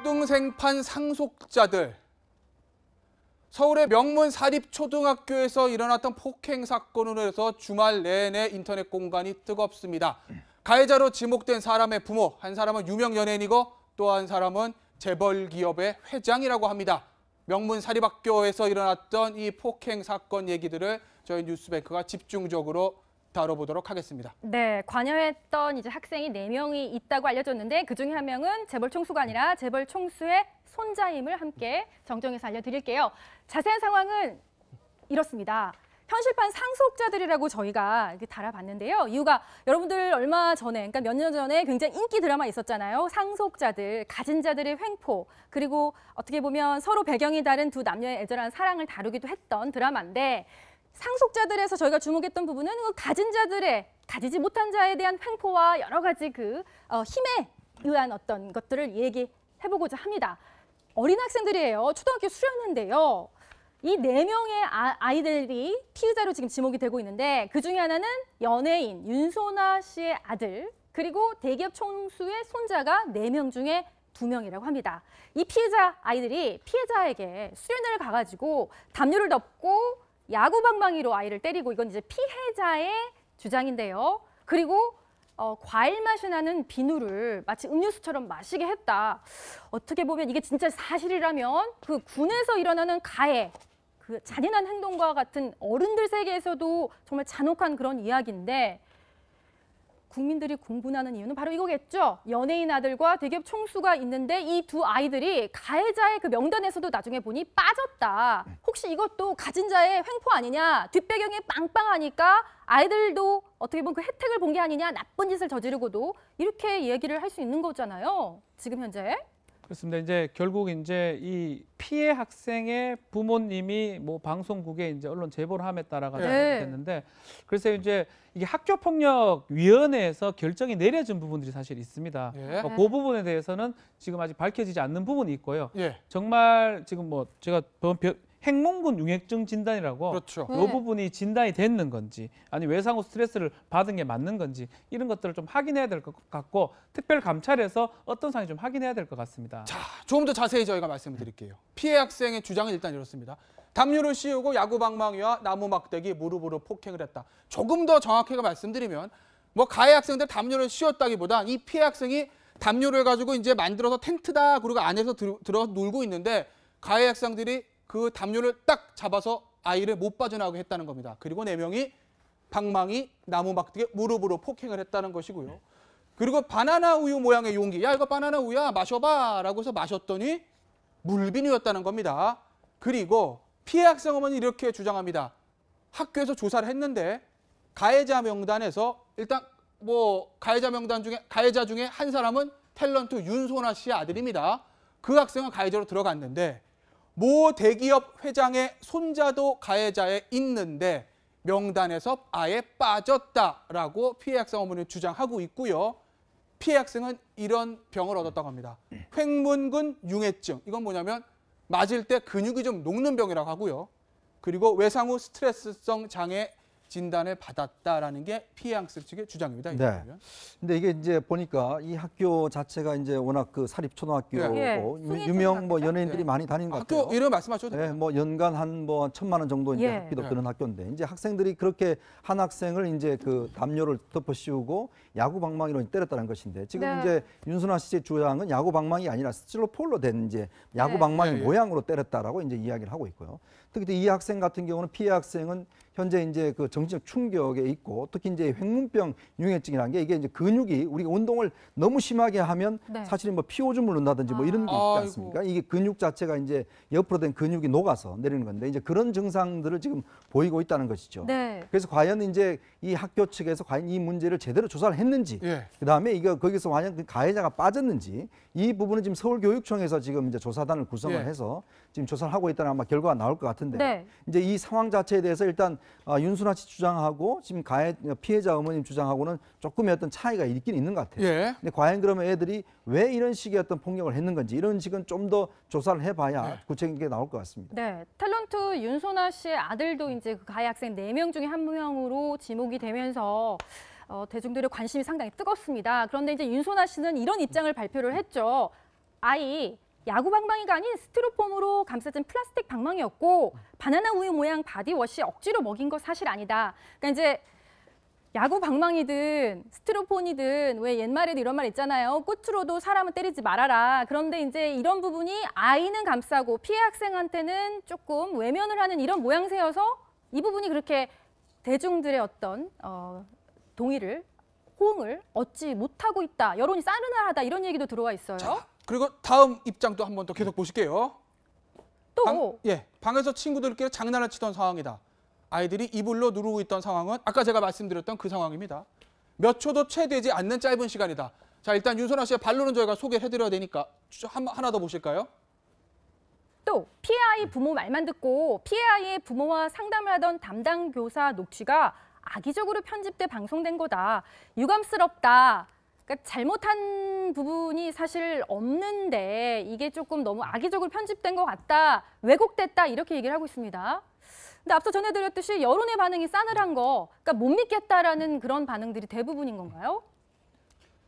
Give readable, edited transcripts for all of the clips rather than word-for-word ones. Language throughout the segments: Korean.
옥등생판 상속자들. 서울의 명문 사립초등학교에서 일어났던 폭행 사건으로 해서 주말 내내 인터넷 공간이 뜨겁습니다. 가해자로 지목된 사람의 부모, 한 사람은 유명 연예인이고 또 한 사람은 재벌 기업의 회장이라고 합니다. 명문 사립학교에서 일어났던 이 폭행 사건 얘기들을 저희 뉴스뱅크가 집중적으로 다뤄보도록 하겠습니다. 네, 관여했던 이제 학생이 4명이 있다고 알려졌는데 그중에 한 명은 재벌 총수가 아니라 재벌 총수의 손자임을 함께 정정해서 알려드릴게요. 자세한 상황은 이렇습니다. 현실판 상속자들이라고 저희가 이렇게 달아봤는데요. 이유가 여러분들 얼마 전에, 그러니까 몇 년 전에 굉장히 인기 드라마 있었잖아요. 상속자들, 가진 자들의 횡포, 그리고 어떻게 보면 서로 배경이 다른 두 남녀의 애절한 사랑을 다루기도 했던 드라마인데 상속자들에서 저희가 주목했던 부분은 가진 자들의, 가지지 못한 자에 대한 횡포와 여러 가지 힘에 의한 어떤 것들을 얘기해보고자 합니다. 어린 학생들이에요. 초등학교 수련회인데요. 이 4명의 아이들이 피의자로 지금 지목이 되고 있는데 그중에 하나는 연예인 윤소나 씨의 아들, 그리고 대기업 총수의 손자가 4명 중에 2명이라고 합니다. 이 피해자 아이들이 피해자에게 수련회를 가가지고 담요를 덮고 야구방망이로 아이를 때리고, 이건 이제 피해자의 주장인데요. 그리고 과일 맛이 나는 비누를 마치 음료수처럼 마시게 했다. 어떻게 보면 이게 진짜 사실이라면 그 군에서 일어나는 가해, 그 잔인한 행동과 같은 어른들 세계에서도 정말 잔혹한 그런 이야기인데 국민들이 공분하는 이유는 바로 이거겠죠. 연예인 아들과 대기업 총수가 있는데 이 두 아이들이 가해자의 그 명단에서도 나중에 보니 빠졌다. 혹시 이것도 가진 자의 횡포 아니냐. 뒷배경이 빵빵하니까 아이들도 어떻게 보면 그 혜택을 본 게 아니냐. 나쁜 짓을 저지르고도 이렇게 얘기를 할 수 있는 거잖아요. 지금 현재. 그렇습니다. 이제 결국 이제 이 피해 학생의 부모님이 뭐 방송국에 이제 언론 제보를 함에 따라가 됐는데, 그래서 이제 이게 학교폭력위원회에서 결정이 내려진 부분들이 사실 있습니다. 그 부분에 대해서는 지금 아직 밝혀지지 않는 부분이 있고요. 정말 지금 뭐 제가 핵몽군 융액증 진단이라고, 그렇죠. 이 부분이 진단이 됐는 건지, 아니 외상 후 스트레스를 받은 게 맞는 건지, 이런 것들을 좀 확인해야 될 것 같고, 특별감찰에서 어떤 사항이 좀 확인해야 될 것 같습니다. 자, 조금 더 자세히 저희가 말씀을 드릴게요. 피해 학생의 주장은 일단 이렇습니다. 담요를 씌우고 야구방망이와 나무 막대기, 무릎으로 폭행을 했다. 조금 더 정확하게 말씀드리면 뭐 가해 학생들 담요를 씌웠다기보다 이 피해 학생이 담요를 가지고 이제 만들어서 텐트다 그리고 안에서 들어가서 놀고 있는데 가해 학생들이 그 담요를 딱 잡아서 아이를 못 빠져나오게 했다는 겁니다. 그리고 4명이 방망이, 나무 막대기, 무릎으로 폭행을 했다는 것이고요. 그리고 바나나 우유 모양의 용기, 야 이거 바나나 우유야 마셔봐 라고 해서 마셨더니 물비누였다는 겁니다. 그리고 피해 학생 어머니 이렇게 주장합니다. 학교에서 조사를 했는데 가해자 명단에서 일단 뭐 가해자 중에 한 사람은 탤런트 윤소나 씨의 아들입니다. 그 학생은 가해자로 들어갔는데 모 대기업 회장의 손자도 가해자에 있는데 명단에서 아예 빠졌다라고 피해 학생 어머니는 주장하고 있고요. 피해 학생은 이런 병을 얻었다고 합니다. 횡문근 융해증. 이건 뭐냐면 맞을 때 근육이 좀 녹는 병이라고 하고요. 그리고 외상 후 스트레스성 장애 진단을 받았다라는 게 피해 학생 측의 주장입니다. 네. 근데 이게 이제 보니까 이 학교 자체가 이제 워낙 그 사립 초등학교고 유명 뭐 연예인들이 많이 다니는 것 같아요. 학교 이름 말씀하셔도 돼요. 뭐 연간 한 뭐 1,000만 원 정도 이제 학비도 드는 학교인데 이제 학생들이 그렇게 한 학생을 이제 그 담요를 덮어 씌우고 야구 방망이로 때렸다는 것인데 지금 이제 윤순아 씨의 주장은 야구 방망이 아니라 스틸로폴로 된 이제 야구 방망이 모양으로 때렸다라고 이제 이야기를 하고 있고요. 특히 이 학생 같은 경우는 피해 학생은 현재 이제 그 정신적 충격에 있고 특히 이제 횡문병 융해증이라는 게 이게 이제 근육이 우리가 운동을 너무 심하게 하면 사실은 뭐 피오줌을 넣는다든지 뭐 이런 게 있지 않습니까? 이게 근육 자체가 이제 옆으로 된 근육이 녹아서 내리는 건데 이제 그런 증상들을 지금 보이고 있다는 것이죠. 그래서 과연 이제 이 학교 측에서 과연 이 문제를 제대로 조사를 했는지, 그다음에 이거 거기서 과연 그 가해자가 빠졌는지 이 부분은 지금 서울교육청에서 지금 이제 조사단을 구성을 해서 지금 조사를 하고 있다는 아마 결과가 나올 것 같은데 이제 이 상황 자체에 대해서 일단 윤순아 씨 주장하고 지금 피해자 어머님 주장하고는 조금의 어떤 차이가 있긴 있는 것 같아요. 근데 과연 그러면 애들이 왜 이런 식의 어떤 폭력을 했는 건지 이런 식은 좀 더 조사를 해봐야 구체적인 게 나올 것 같습니다. 탤런트 윤소나 씨의 아들도 이제 그 가해 학생 4명 중에 한 명으로 지목이 되면서 대중들의 관심이 상당히 뜨겁습니다. 그런데 이제 윤소나 씨는 이런 입장을 발표를 했죠. 아이 야구 방망이가 아닌 스티로폼으로 감싸진 플라스틱 방망이였고 바나나 우유 모양 바디워시 억지로 먹인 거 사실 아니다. 그러니까 이제 야구 방망이든 스티로폼이든 왜 옛말에도 이런 말 있잖아요. 꽃으로도 사람을 때리지 말아라. 그런데 이제 이런 부분이 아이는 감싸고 피해 학생한테는 조금 외면을 하는 이런 모양새여서 이 부분이 그렇게 대중들의 어떤 동의를 호응을 얻지 못하고 있다. 여론이 싸늘하다 이런 얘기도 들어와 있어요. 자, 그리고 다음 입장도 한 번 더 계속 보실게요. 또 방에서 친구들끼리 장난을 치던 상황이다. 아이들이 이불로 누르고 있던 상황은 아까 제가 말씀드렸던 그 상황입니다. 몇 초도 채 되지 않는 짧은 시간이다. 자, 일단 윤선아 씨의 반론은 저희가 소개를 해드려야 되니까 하나 더 보실까요? 또 피해 아이 부모 말만 듣고 피해 아이의 부모와 상담을 하던 담당 교사 녹취가 악의적으로 편집돼 방송된 거다. 유감스럽다. 그러니까 잘못한 부분이 사실 없는데 이게 조금 너무 악의적으로 편집된 것 같다. 왜곡됐다. 이렇게 얘기를 하고 있습니다. 근데 앞서 전해드렸듯이 여론의 반응이 싸늘한 거, 그러니까 못 믿겠다라는 그런 반응들이 대부분인 건가요?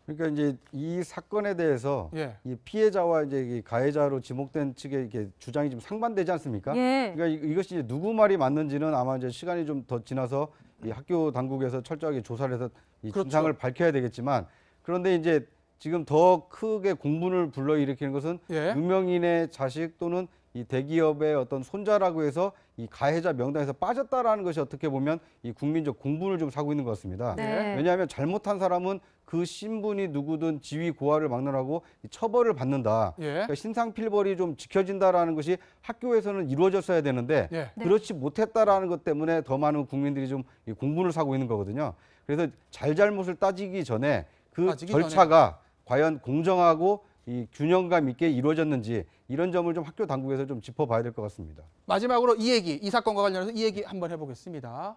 그러니까 이제 이 사건에 대해서 예. 이 피해자와 이제 이 가해자로 지목된 측의 이렇게 주장이 좀 상반되지 않습니까? 예. 그러니까 이것이 이제 누구 말이 맞는지는 아마 이제 시간이 좀 더 지나서 이 학교 당국에서 철저하게 조사를 해서 이 그렇죠. 진상을 밝혀야 되겠지만, 그런데 이제 지금 더 크게 공분을 불러일으키는 것은 예. 유명인의 자식 또는 이 대기업의 어떤 손자라고 해서 이 가해자 명단에서 빠졌다라는 것이 어떻게 보면 이 국민적 공분을 좀 사고 있는 것 같습니다. 네. 왜냐하면 잘못한 사람은 그 신분이 누구든 지위 고하를 막론하고 이 처벌을 받는다. 예. 그러니까 신상필벌이 좀 지켜진다라는 것이 학교에서는 이루어졌어야 되는데 예. 네. 그렇지 못했다라는 것 때문에 더 많은 국민들이 좀 이 공분을 사고 있는 거거든요. 그래서 잘잘못을 따지기 전에 그 따지기 절차가 과연 공정하고 이 균형감 있게 이루어졌는지 이런 점을 좀 학교 당국에서 좀 짚어봐야 될 것 같습니다. 마지막으로 이 사건과 관련해서 이 얘기 한번 해보겠습니다.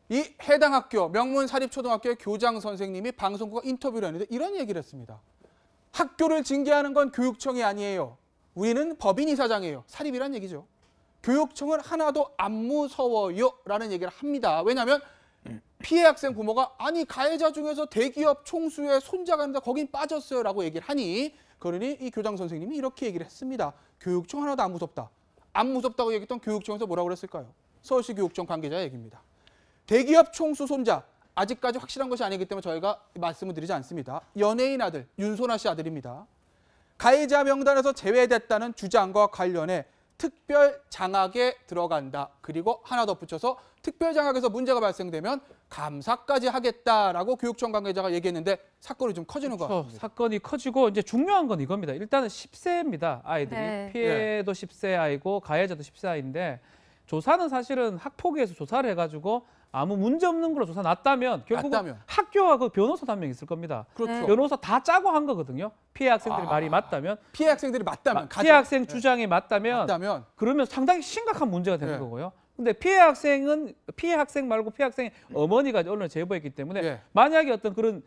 이 해당 학교 명문사립초등학교의 교장 선생님이 방송국과 인터뷰를 했는데 이런 얘기를 했습니다. 학교를 징계하는 건 교육청이 아니에요. 우리는 법인 이사장이에요. 사립이란 얘기죠. 교육청은 하나도 안 무서워요 라는 얘기를 합니다. 왜냐하면 피해 학생 부모가 아니 가해자 중에서 대기업 총수의 손자가 있는데 거긴 빠졌어요 라고 얘기를 하니 그러니 이 교장 선생님이 이렇게 얘기를 했습니다. 교육청 하나도 안 무섭다. 안 무섭다고 얘기했던 교육청에서 뭐라고 그랬을까요? 서울시 교육청 관계자 얘기입니다. 대기업 총수 손자 아직까지 확실한 것이 아니기 때문에 저희가 말씀을 드리지 않습니다. 연예인 아들 윤소나 씨 아들입니다. 가해자 명단에서 제외됐다는 주장과 관련해 특별 장학에 들어간다. 그리고 하나 더 붙여서 특별 장학에서 문제가 발생되면 감사까지 하겠다라고 교육청 관계자가 얘기했는데 사건이 좀 커지는 것 같습니다. 사건이 커지고 이제 중요한 건 이겁니다. 일단은 10세입니다. 아이들이. 네. 피해도 10세 아이고 가해자도 10세 아이인데 조사는 사실은 학폭위에서 조사를 해가지고 아무 문제 없는 걸로 조사 났다면 결국은 났다면. 학교와 그 변호사 한 명 있을 겁니다. 그렇죠. 네. 변호사 다 짜고 한 거거든요. 피해 학생들이 말이 맞다면, 피해 학생들이 맞다면 피해 학생 주장이 맞다면, 맞다면 그러면 상당히 심각한 문제가 되는 네. 거고요. 근데 피해 학생 말고 피해 학생의 어머니가 언론에 제보했기 때문에 예. 만약에 어떤 그런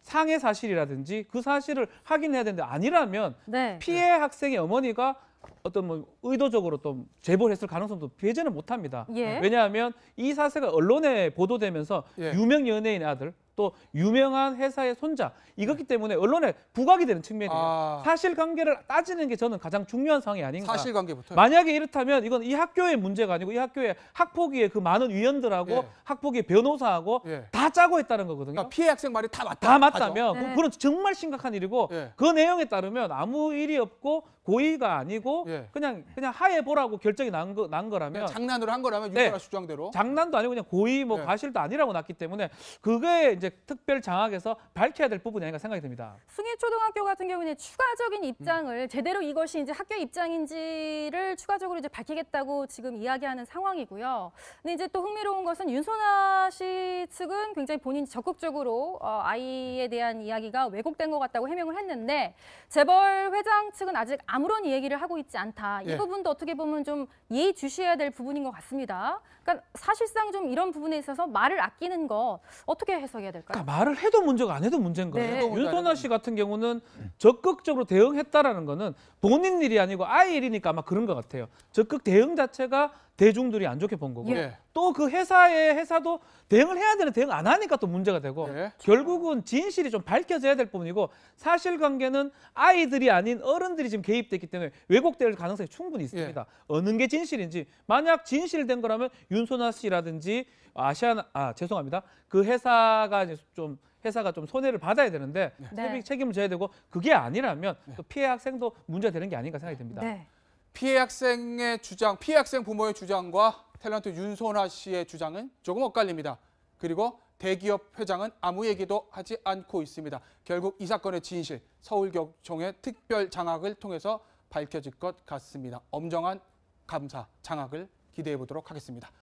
상해 사실이라든지 그 사실을 확인해야 되는데 아니라면 네. 피해 학생의 어머니가 어떤 뭐 의도적으로 또 제보를 했을 가능성도 배제는 못합니다. 예. 왜냐하면 이 사세가 언론에 보도되면서 예. 유명 연예인의 아들 또 유명한 회사의 손자 이거기 때문에 언론에 부각이 되는 측면이에요. 아. 사실관계를 따지는 게 저는 가장 중요한 상황이 아닌가. 사실관계부터 만약에 이렇다면 이건 이 학교의 문제가 아니고 이 학교의 학폭위의 그 많은 위원들하고 예. 학폭위 변호사하고 예. 다 짜고 했다는 거거든요. 그러니까 피해 학생 말이 다 맞다. 다 맞다면 네. 그건 정말 심각한 일이고 예. 그 내용에 따르면 아무 일이 없고 고의가 아니고 예. 그냥 하해 보라고 결정이 난 거라면 그냥 장난으로 한 거라면 네. 윤소나 씨 주장대로 장난도 아니고 그냥 고의 뭐 예. 과실도 아니라고 났기 때문에 그게 이제 특별 장학에서 밝혀야 될 부분이 아닌가 생각이 듭니다. 숭일초등학교 같은 경우는 추가적인 입장을 제대로 이것이 이제 학교 입장인지를 추가적으로 이제 밝히겠다고 지금 이야기하는 상황이고요. 근데 이제 또 흥미로운 것은 윤소나 씨 측은 굉장히 본인이 적극적으로 아이에 대한 이야기가 왜곡된 것 같다고 해명을 했는데 재벌 회장 측은 아직 아무런 얘기를 하고 있지 않다. 이 예. 부분도 어떻게 보면 좀 예의 주시해야 될 부분인 것 같습니다. 그러니까 사실상 좀 이런 부분에 있어서 말을 아끼는 거 어떻게 해석해야 될까요? 그러니까 말을 해도 문제가 안 해도 문제인 거예요. 네. 해도 문제 윤소나 아니고. 씨 같은 경우는 적극적으로 대응했다라는 거는 본인 일이 아니고 아이 일이니까 아마 그런 것 같아요. 적극 대응 자체가 대중들이 안 좋게 본 거고 예. 또 그 회사도 대응을 해야 되는 대응 안 하니까 또 문제가 되고 예. 결국은 진실이 좀 밝혀져야 될 부분이고 사실관계는 아이들이 아닌 어른들이 지금 개입됐기 때문에 왜곡될 가능성이 충분히 있습니다. 어느 게 진실인지 만약 진실된 거라면 윤소나 씨라든지 죄송합니다. 그 회사가 좀 손해를 받아야 되는데 네. 책임을 져야 되고 그게 아니라면 또 피해 학생도 문제가 되는 게 아닌가 생각이 듭니다. 네. 피해 학생의 주장, 피해 학생 부모의 주장과 탤런트 윤소나 씨의 주장은 조금 엇갈립니다. 그리고 대기업 회장은 아무 얘기도 하지 않고 있습니다. 결국 이 사건의 진실, 서울경총의 특별 장학을 통해서 밝혀질 것 같습니다. 엄정한 감사, 장학을 기대해 보도록 하겠습니다.